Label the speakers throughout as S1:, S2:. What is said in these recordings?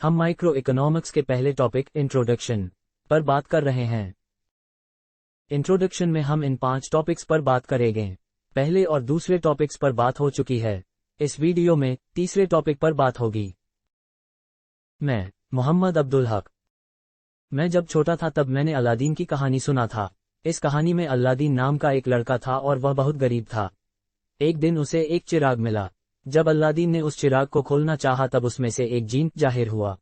S1: हम micro economics के पहले टॉपिक इंट्रोडक्शन पर बात कर रहे हैं। इंट्रोडक्शन में हम इन 5 टॉपिक्स पर बात करेंगे। पहले और दूसरे टॉपिक्स पर बात हो चुकी है। इस वीडियो में तीसरे टॉपिक पर बात होगी। मैं मोहम्मद अब्दुल हक। मैं जब छोटा था तब मैंने अलादीन की कहानी सुना था। इस कहानी में अलादीन नाम का एक लड़का था और वह बहुत गरीब था। एक दिन उसे एक चिराग मिला। जब अलादीन ने उस चिराग को खोलना चाहा तब उसमें से एक जिन जाहिर हुआ।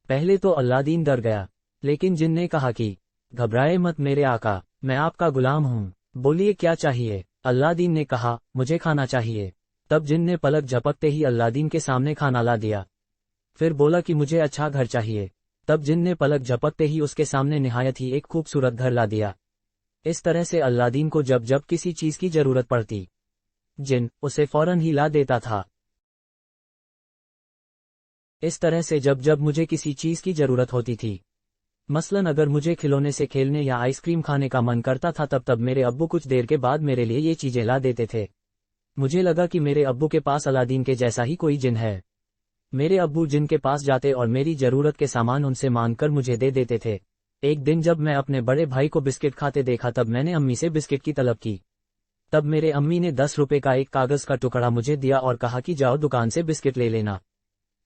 S1: पहले तो अलादीन डर गया, लेकिन जिन ने कहा कि घबराए मत मेरे आका, मैं आपका गुलाम हूँ, बोलिए क्या चाहिए। अलादीन ने कहा, मुझे खाना चाहिए। तब जिन ने पलक झपकते ही अलादीन के सामने खाना ला दिया। फिर बोला कि मुझे अच्छा घर चाहिए। तब जिन ने पलक झपकते ही उसके सामने निहायत ही एक खूबसूरत घर ला दिया। इस तरह से अलादीन को जब जब किसी चीज की जरूरत पड़ती, जिन उसे फौरन ही ला देता था। इस तरह से जब जब मुझे किसी चीज की जरूरत होती थी, मसलन अगर मुझे खिलौने से खेलने या आइसक्रीम खाने का मन करता था, तब मेरे अब्बू कुछ देर के बाद मेरे लिए ये चीजें ला देते थे। मुझे लगा कि मेरे अब्बू के पास अलादीन के जैसा ही कोई जिन है। मेरे अब्बू जिन के पास जाते और मेरी जरूरत के सामान उनसे मांगकर मुझे दे देते थे। एक दिन जब मैं अपने बड़े भाई को बिस्किट खाते देखा तब मैंने अम्मी से बिस्किट की तलब की। तब मेरे अम्मी ने 10 रुपए का एक कागज का टुकड़ा मुझे दिया और कहा कि जाओ दुकान से बिस्किट ले लेना।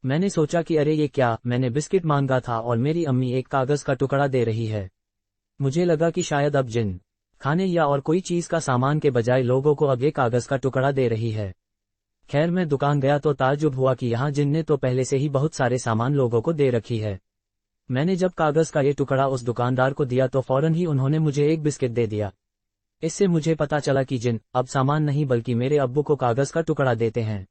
S1: मैंने सोचा कि अरे ये क्या, मैंने बिस्किट मांगा था और मेरी अम्मी एक कागज का टुकड़ा दे रही है। मुझे लगा कि शायद अब जिन खाने या और कोई चीज का सामान के बजाय लोगों को अब ये कागज का टुकड़ा दे रही है। खैर मैं दुकान गया तो ताज्जुब हुआ कि यहाँ जिन ने तो पहले से ही बहुत सारे सामान लोगों को दे रखी है। मैंने जब कागज का ये टुकड़ा उस दुकानदार को दिया तो फौरन ही उन्होंने मुझे एक बिस्किट दे दिया। इससे मुझे पता चला कि जिन अब सामान नहीं बल्कि मेरे अब्बू को कागज का टुकड़ा देते हैं।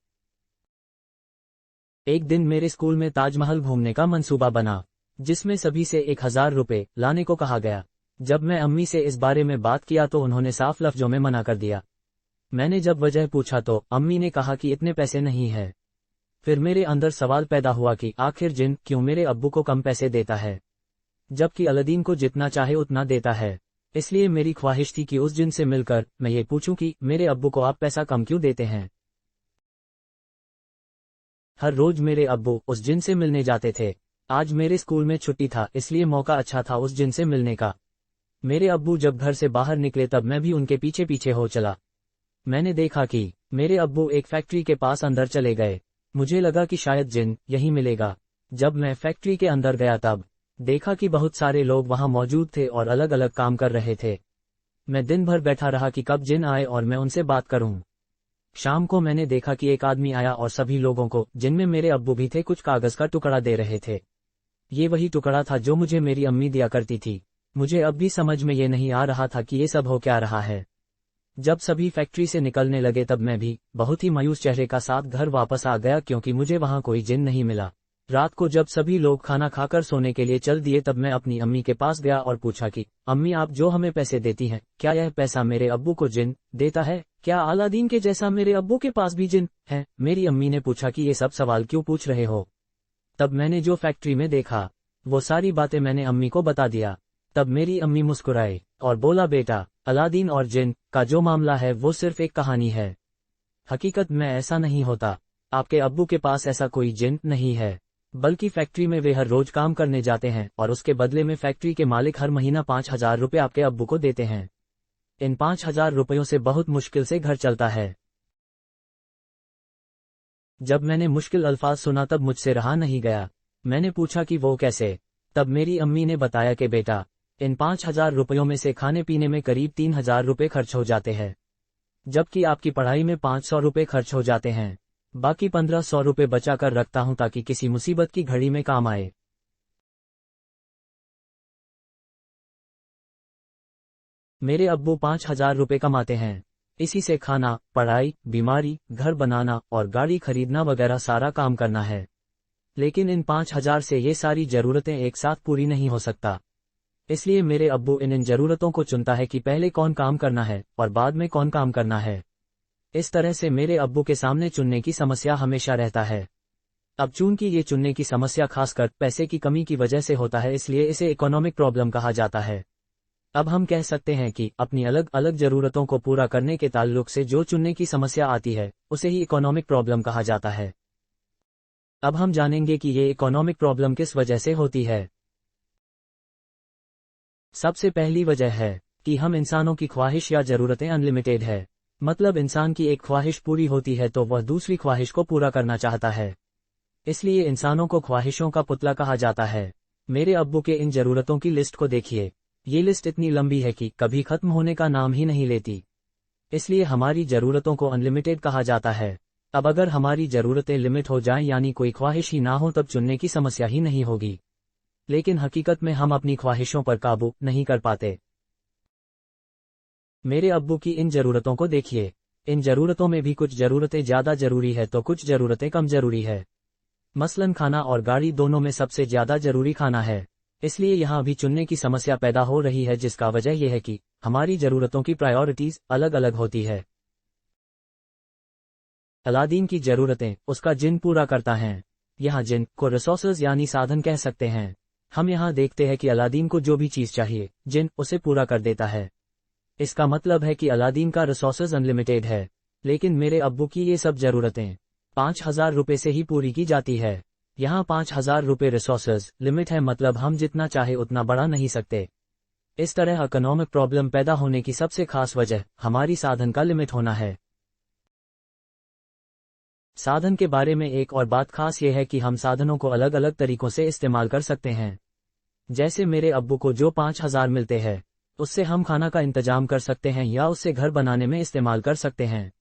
S1: एक दिन मेरे स्कूल में ताजमहल घूमने का मंसूबा बना, जिसमें सभी से 1000 रुपए लाने को कहा गया। जब मैं अम्मी से इस बारे में बात किया तो उन्होंने साफ लफ्जों में मना कर दिया। मैंने जब वजह पूछा तो अम्मी ने कहा कि इतने पैसे नहीं है। फिर मेरे अंदर सवाल पैदा हुआ कि आखिर जिन क्यों मेरे अब्बू को कम पैसे देता है, जबकि अलादीन को जितना चाहे उतना देता है। इसलिए मेरी ख्वाहिश थी कि उस जिन से मिलकर मैं ये पूछूं कि मेरे अब्बू को आप पैसा कम क्यों देते हैं। हर रोज मेरे अब्बू उस जिन से मिलने जाते थे। आज मेरे स्कूल में छुट्टी था, इसलिए मौका अच्छा था उस जिन से मिलने का। मेरे अब्बू जब घर से बाहर निकले तब मैं भी उनके पीछे पीछे हो चला। मैंने देखा कि मेरे अब्बू एक फैक्ट्री के पास अंदर चले गए। मुझे लगा कि शायद जिन यहीं मिलेगा। जब मैं फैक्ट्री के अंदर गया तब देखा कि बहुत सारे लोग वहां मौजूद थे और अलग अलग काम कर रहे थे। मैं दिन भर बैठा रहा कि कब जिन आए और मैं उनसे बात करूं। शाम को मैंने देखा कि एक आदमी आया और सभी लोगों को, जिनमें मेरे अब्बू भी थे, कुछ कागज का टुकड़ा दे रहे थे। ये वही टुकड़ा था जो मुझे मेरी अम्मी दिया करती थी। मुझे अब भी समझ में ये नहीं आ रहा था कि ये सब हो क्या रहा है। जब सभी फैक्ट्री से निकलने लगे तब मैं भी बहुत ही मायूस चेहरे का साथ घर वापस आ गया, क्योंकि मुझे वहां कोई जिन नहीं मिला। रात को जब सभी लोग खाना खाकर सोने के लिए चल दिए तब मैं अपनी अम्मी के पास गया और पूछा कि अम्मी, आप जो हमें पैसे देती हैं, क्या यह पैसा मेरे अब्बू को जिन देता है? क्या अलादीन के जैसा मेरे अब्बू के पास भी जिन है? मेरी अम्मी ने पूछा कि ये सब सवाल क्यों पूछ रहे हो? तब मैंने जो फैक्ट्री में देखा वो सारी बातें मैंने अम्मी को बता दिया। तब मेरी अम्मी मुस्कुराए और बोला, बेटा, अलादीन और जिन का जो मामला है वो सिर्फ एक कहानी है। हकीकत में ऐसा नहीं होता। आपके अब्बू के पास ऐसा कोई जिन नहीं है, बल्कि फैक्ट्री में वे हर रोज काम करने जाते हैं और उसके बदले में फैक्ट्री के मालिक हर महीना 5000 रुपये आपके अब्बू को देते हैं। इन 5000 रुपयों से बहुत मुश्किल से घर चलता है। जब मैंने मुश्किल अल्फाज सुना तब मुझसे रहा नहीं गया। मैंने पूछा कि वो कैसे? तब मेरी अम्मी ने बताया कि बेटा, इन 5000 रुपयों में से खाने पीने में करीब 3000 रुपये खर्च हो जाते हैं, जबकि आपकी पढ़ाई में 500 रुपये खर्च हो जाते हैं। बाकी 1500 रुपये बचा कर रखता हूं ताकि किसी मुसीबत की घड़ी में काम आए। मेरे अब्बू 5000 रुपये कमाते हैं। इसी से खाना, पढ़ाई, बीमारी, घर बनाना और गाड़ी खरीदना वगैरह सारा काम करना है। लेकिन इन 5000 से ये सारी जरूरतें एक साथ पूरी नहीं हो सकता। इसलिए मेरे अब्बू इन जरूरतों को चुनता है कि पहले कौन काम करना है और बाद में कौन काम करना है। इस तरह से मेरे अब्बू के सामने चुनने की समस्या हमेशा रहता है। अब चूंकि ये चुनने की समस्या खासकर पैसे की कमी की वजह से होता है, इसलिए इसे इकोनॉमिक प्रॉब्लम कहा जाता है। अब हम कह सकते हैं कि अपनी अलग अलग जरूरतों को पूरा करने के ताल्लुक से जो चुनने की समस्या आती है उसे ही इकोनॉमिक प्रॉब्लम कहा जाता है। अब हम जानेंगे कि ये इकोनॉमिक प्रॉब्लम किस वजह से होती है। सबसे पहली वजह है कि हम इंसानों की ख्वाहिश या ज़रूरतें अनलिमिटेड है। मतलब इंसान की एक ख्वाहिश पूरी होती है तो वह दूसरी ख्वाहिश को पूरा करना चाहता है। इसलिए इंसानों को ख्वाहिशों का पुतला कहा जाता है। मेरे अब्बू के इन ज़रूरतों की लिस्ट को देखिए। ये लिस्ट इतनी लंबी है कि कभी खत्म होने का नाम ही नहीं लेती। इसलिए हमारी ज़रूरतों को अनलिमिटेड कहा जाता है। अब अगर हमारी ज़रूरतें लिमिट हो जाएं यानी कोई ख्वाहिश ही ना हो तब चुनने की समस्या ही नहीं होगी। लेकिन हकीकत में हम अपनी ख्वाहिशों पर काबू नहीं कर पाते। मेरे अब्बू की इन ज़रूरतों को देखिए। इन ज़रूरतों में भी कुछ ज़रूरतें ज़्यादा ज़रूरी है तो कुछ ज़रूरतें कम ज़रूरी है। मसलन खाना और गाड़ी दोनों में सबसे ज़्यादा ज़रूरी खाना है। इसलिए यहाँ भी चुनने की समस्या पैदा हो रही है, जिसका वजह यह है कि हमारी ज़रूरतों की प्रायोरिटीज़ अलग अलग होती है। अलादीन की ज़रूरतें उसका जिन पूरा करता है। यहाँ जिन को रिसोर्सेज यानी साधन कह सकते हैं। हम यहाँ देखते हैं कि अलादीन को जो भी चीज़ चाहिए जिन उसे पूरा कर देता है। इसका मतलब है कि अलादीन का रिसोर्सेज अनलिमिटेड है। लेकिन मेरे अब्बू की ये सब ज़रूरतें 5,000 रुपये से ही पूरी की जाती है। यहाँ 5,000 रुपये रिसोर्सेज लिमिट है, मतलब हम जितना चाहे उतना बढ़ा नहीं सकते। इस तरह इकोनॉमिक प्रॉब्लम पैदा होने की सबसे खास वजह हमारी साधन का लिमिट होना है। साधन के बारे में एक और बात खास यह है कि हम साधनों को अलग अलग तरीकों से इस्तेमाल कर सकते हैं। जैसे मेरे अब्बू को जो 5,000 मिलते हैं उससे हम खाना का इंतजाम कर सकते हैं या उससे घर बनाने में इस्तेमाल कर सकते हैं।